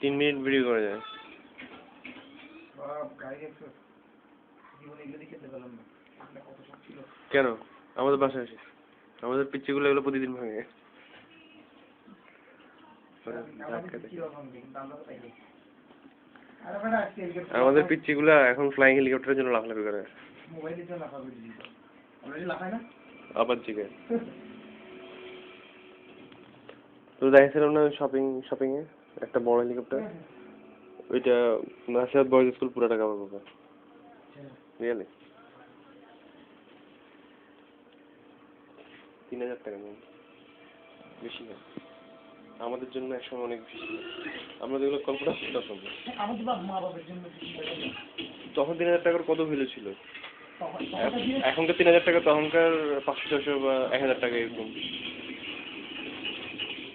3 minute video করা যায়। কেন আমাদের বাসায় আসিস? আমাদের পিচ্চিগুলো এগুলো প্রতিদিন ভাঙে। আমাদের পিচ্চিগুলা এখন ফ্লাইং হেলিকপ্টারের জন্য লাফালাফি করে। আবার জিগে তো দেখছিলাম না শপিং এ একটা বড় হেলিকপ্টার, ওইটা নাসিরাত বয়েজ স্কুল পুরো টাকা পাবো। রিয়েলি 3000 টাকা নেই, বেশি না আমাদের জন্য একসময় অনেক বেশি। আমরা যেগুলো কল্পনা করতাম তখন 3000 টাকার কত ভ্যালু ছিল। এখনকার 3000 টাকা তখনকার 500-600 বা 1000 টাকা এরকম।